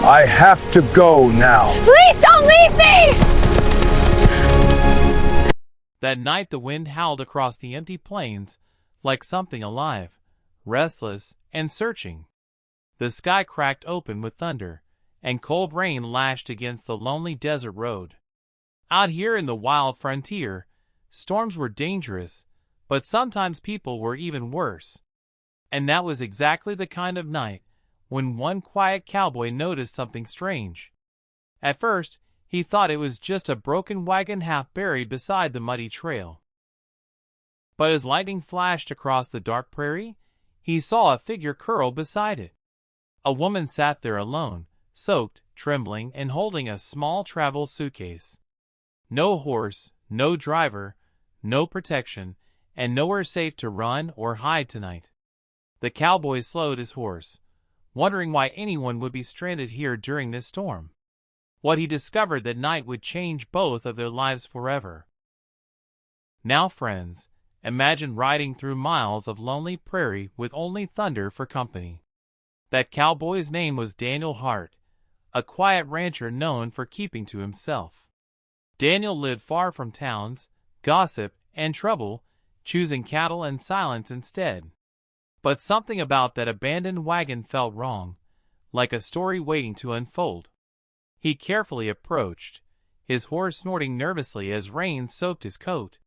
I have to go now. Please don't leave me! That night the wind howled across the empty plains like something alive, restless, and searching. The sky cracked open with thunder, and cold rain lashed against the lonely desert road. Out here in the wild frontier, storms were dangerous, but sometimes people were even worse. And that was exactly the kind of night when one quiet cowboy noticed something strange. At first, he thought it was just a broken wagon half buried beside the muddy trail. But as lightning flashed across the dark prairie, he saw a figure curl beside it. A woman sat there alone, soaked, trembling, and holding a small travel suitcase. No horse, no driver, no protection, and nowhere safe to run or hide tonight. The cowboy slowed his horse, wondering why anyone would be stranded here during this storm. What he discovered that night would change both of their lives forever. Now, friends, imagine riding through miles of lonely prairie with only thunder for company. That cowboy's name was Daniel Hart, a quiet rancher known for keeping to himself. Daniel lived far from towns, gossip, and trouble, choosing cattle and silence instead. But something about that abandoned wagon felt wrong, like a story waiting to unfold. He carefully approached, his horse snorting nervously as rain soaked his coat.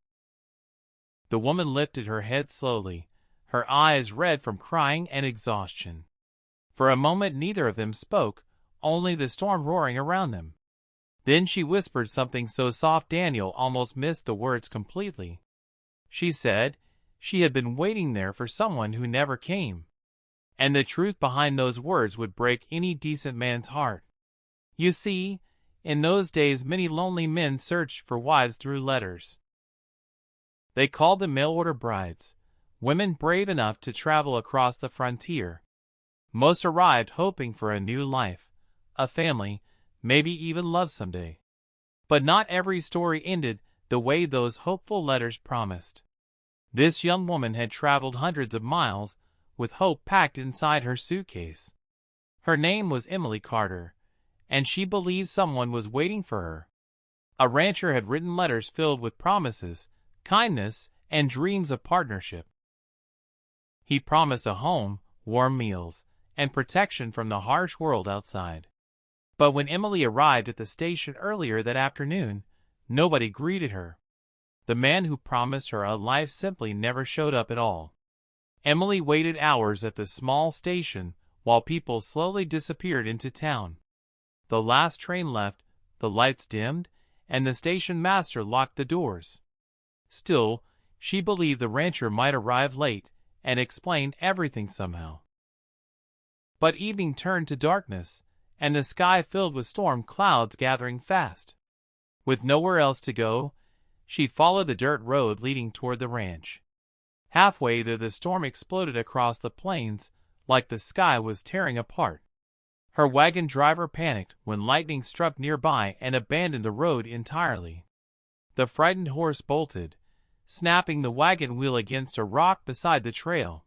The woman lifted her head slowly, her eyes red from crying and exhaustion. For a moment neither of them spoke, only the storm roaring around them. Then she whispered something so soft Daniel almost missed the words completely. She said she had been waiting there for someone who never came. And the truth behind those words would break any decent man's heart. You see, in those days many lonely men searched for wives through letters. They called them mail-order brides, women brave enough to travel across the frontier. Most arrived hoping for a new life, a family, maybe even love someday. But not every story ended the way those hopeful letters promised. This young woman had traveled hundreds of miles with hope packed inside her suitcase. Her name was Emily Carter, and she believed someone was waiting for her. A rancher had written letters filled with promises, kindness, and dreams of partnership. He promised a home, warm meals, and protection from the harsh world outside. But when Emily arrived at the station earlier that afternoon, nobody greeted her. The man who promised her a life simply never showed up at all. Emily waited hours at the small station while people slowly disappeared into town. The last train left, the lights dimmed, and the station master locked the doors. Still, she believed the rancher might arrive late and explain everything somehow. But evening turned to darkness, and the sky filled with storm clouds gathering fast. With nowhere else to go, she followed the dirt road leading toward the ranch. Halfway there the storm exploded across the plains like the sky was tearing apart. Her wagon driver panicked when lightning struck nearby and abandoned the road entirely. The frightened horse bolted, snapping the wagon wheel against a rock beside the trail.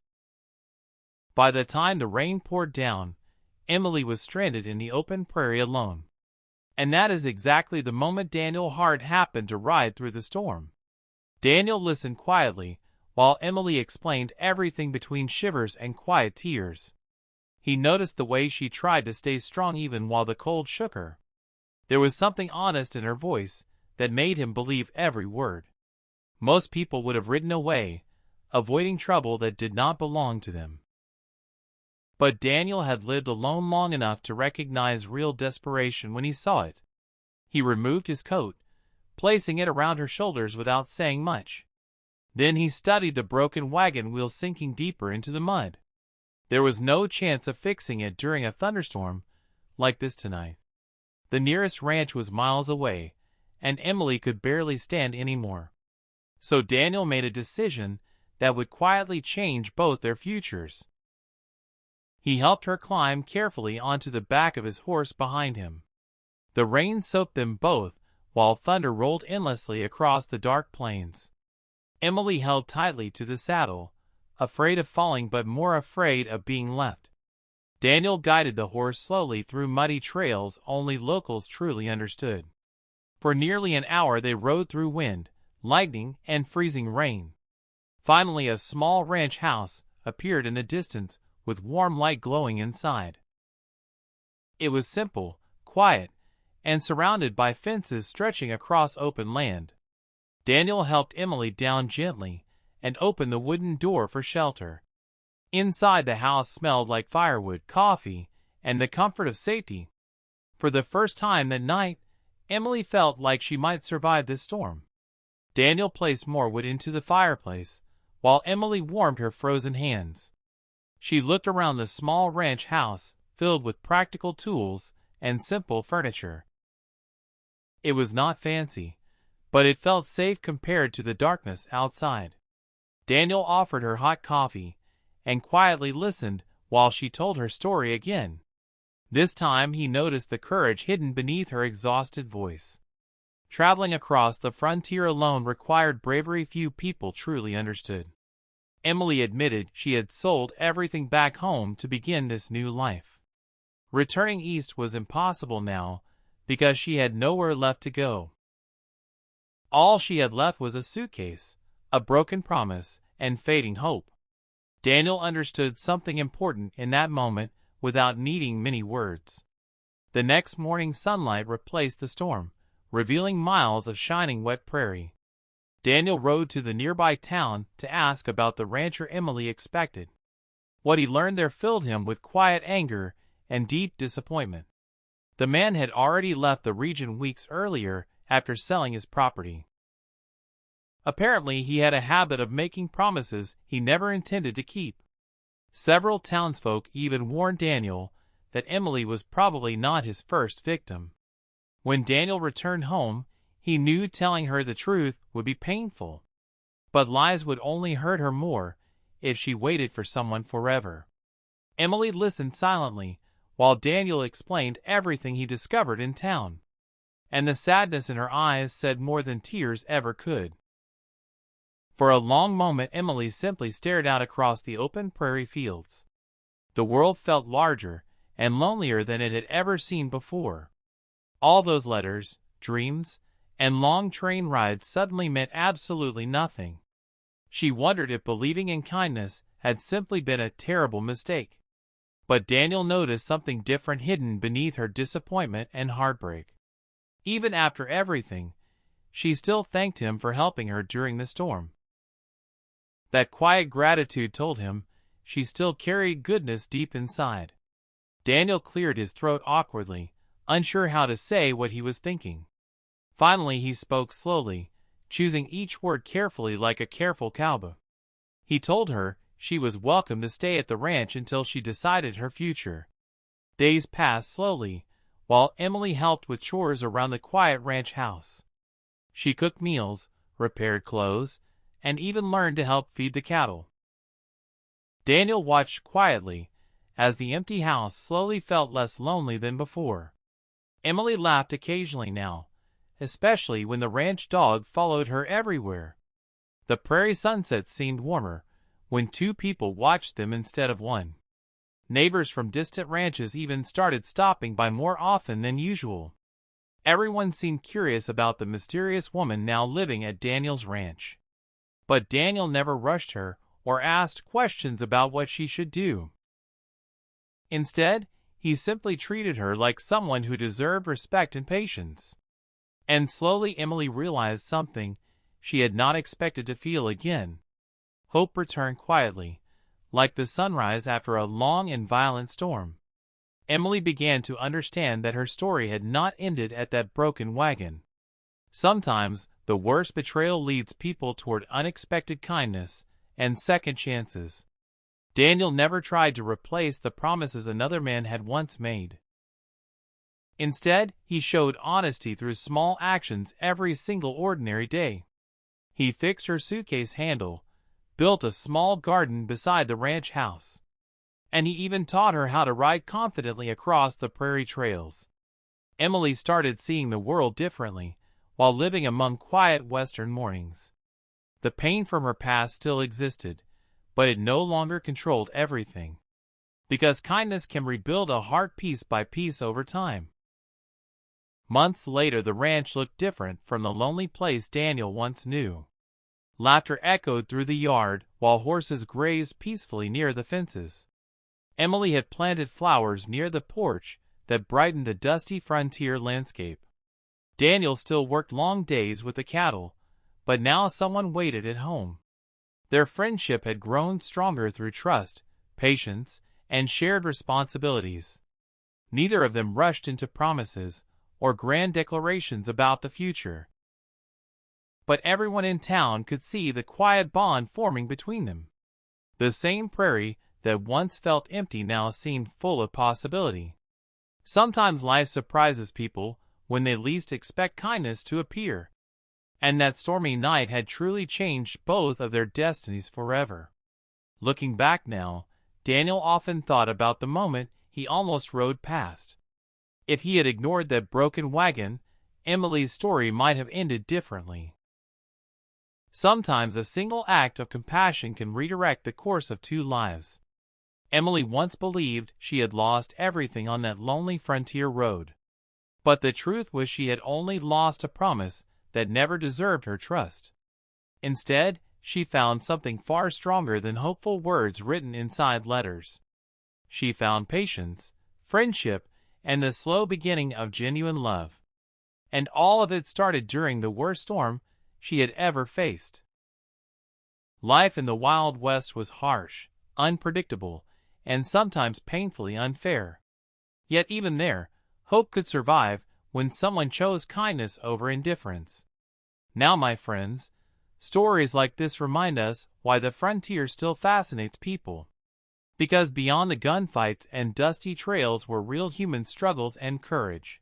By the time the rain poured down, Emily was stranded in the open prairie alone. And that is exactly the moment Daniel Hart happened to ride through the storm. Daniel listened quietly, while Emily explained everything between shivers and quiet tears. He noticed the way she tried to stay strong even while the cold shook her. There was something honest in her voice that made him believe every word. Most people would have ridden away, avoiding trouble that did not belong to them. But Daniel had lived alone long enough to recognize real desperation when he saw it. He removed his coat, placing it around her shoulders without saying much. Then he studied the broken wagon wheel sinking deeper into the mud. There was no chance of fixing it during a thunderstorm like this tonight. The nearest ranch was miles away, and Emily could barely stand anymore. So Daniel made a decision that would quietly change both their futures. He helped her climb carefully onto the back of his horse behind him. The rain soaked them both, while thunder rolled endlessly across the dark plains. Emily held tightly to the saddle, afraid of falling but more afraid of being left. Daniel guided the horse slowly through muddy trails only locals truly understood. For nearly an hour they rode through wind, lightning, and freezing rain. Finally, a small ranch house appeared in the distance with warm light glowing inside. It was simple, quiet, and surrounded by fences stretching across open land. Daniel helped Emily down gently and opened the wooden door for shelter. Inside, the house smelled like firewood, coffee, and the comfort of safety. For the first time that night, Emily felt like she might survive this storm. Daniel placed more wood into the fireplace, while Emily warmed her frozen hands. She looked around the small ranch house, filled with practical tools and simple furniture. It was not fancy, but it felt safe compared to the darkness outside. Daniel offered her hot coffee and quietly listened while she told her story again. This time he noticed the courage hidden beneath her exhausted voice. Traveling across the frontier alone required bravery few people truly understood. Emily admitted she had sold everything back home to begin this new life. Returning east was impossible now because she had nowhere left to go. All she had left was a suitcase, a broken promise, and fading hope. Daniel understood something important in that moment without needing many words. The next morning's sunlight replaced the storm, revealing miles of shining wet prairie. Daniel rode to the nearby town to ask about the rancher Emily expected. What he learned there filled him with quiet anger and deep disappointment. The man had already left the region weeks earlier after selling his property. Apparently, he had a habit of making promises he never intended to keep. Several townsfolk even warned Daniel that Emily was probably not his first victim. When Daniel returned home, he knew telling her the truth would be painful. But lies would only hurt her more if she waited for someone forever. Emily listened silently while Daniel explained everything he discovered in town. And the sadness in her eyes said more than tears ever could. For a long moment Emily simply stared out across the open prairie fields. The world felt larger and lonelier than it had ever seen before. All those letters, dreams, and long train rides suddenly meant absolutely nothing. She wondered if believing in kindness had simply been a terrible mistake. But Daniel noticed something different hidden beneath her disappointment and heartbreak. Even after everything, she still thanked him for helping her during the storm. That quiet gratitude told him she still carried goodness deep inside. Daniel cleared his throat awkwardly, unsure how to say what he was thinking. Finally he spoke slowly, choosing each word carefully like a careful cowboy. He told her she was welcome to stay at the ranch until she decided her future. Days passed slowly, while Emily helped with chores around the quiet ranch house. She cooked meals, repaired clothes, and even learned to help feed the cattle. Daniel watched quietly as the empty house slowly felt less lonely than before. Emily laughed occasionally now, especially when the ranch dog followed her everywhere. The prairie sunset seemed warmer when two people watched them instead of one. Neighbors from distant ranches even started stopping by more often than usual. Everyone seemed curious about the mysterious woman now living at Daniel's ranch. But Daniel never rushed her or asked questions about what she should do. Instead, he simply treated her like someone who deserved respect and patience. And slowly Emily realized something she had not expected to feel again. Hope returned quietly, like the sunrise after a long and violent storm. Emily began to understand that her story had not ended at that broken wagon. Sometimes, the worst betrayal leads people toward unexpected kindness and second chances. Daniel never tried to replace the promises another man had once made. Instead, he showed honesty through small actions every single ordinary day. He fixed her suitcase handle, built a small garden beside the ranch house, and he even taught her how to ride confidently across the prairie trails. Emily started seeing the world differently while living among quiet western mornings. The pain from her past still existed, but it no longer controlled everything. because kindness can rebuild a heart piece by piece over time. Months later, the ranch looked different from the lonely place Daniel once knew. Laughter echoed through the yard, while horses grazed peacefully near the fences. Emily had planted flowers near the porch that brightened the dusty frontier landscape. Daniel still worked long days with the cattle, but now someone waited at home. Their friendship had grown stronger through trust, patience, and shared responsibilities. Neither of them rushed into promises or grand declarations about the future. But everyone in town could see the quiet bond forming between them. The same prairie that once felt empty now seemed full of possibility. Sometimes life surprises people when they least expect kindness to appear, and that stormy night had truly changed both of their destinies forever. Looking back now, Daniel often thought about the moment he almost rode past. If he had ignored that broken wagon, Emily's story might have ended differently. Sometimes a single act of compassion can redirect the course of two lives. Emily once believed she had lost everything on that lonely frontier road. But the truth was she had only lost a promise that never deserved her trust. Instead, she found something far stronger than hopeful words written inside letters. She found patience, friendship, and the slow beginning of genuine love. And all of it started during the worst storm she had ever faced. Life in the Wild West was harsh, unpredictable, and sometimes painfully unfair. Yet even there, hope could survive when someone chose kindness over indifference. Now, my friends, stories like this remind us why the frontier still fascinates people. Because beyond the gunfights and dusty trails were real human struggles and courage.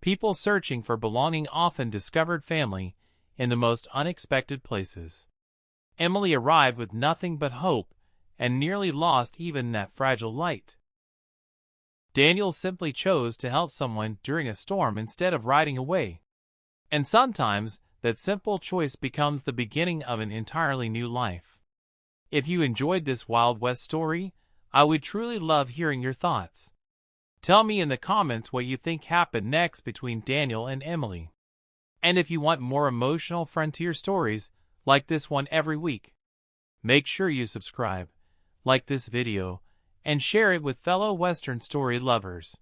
People searching for belonging often discovered family in the most unexpected places. Emily arrived with nothing but hope and nearly lost even that fragile light. Daniel simply chose to help someone during a storm instead of riding away. And sometimes, that simple choice becomes the beginning of an entirely new life. If you enjoyed this Wild West story, I would truly love hearing your thoughts. Tell me in the comments what you think happened next between Daniel and Emily. And if you want more emotional frontier stories like this one every week, make sure you subscribe, like this video, and share it with fellow Western story lovers.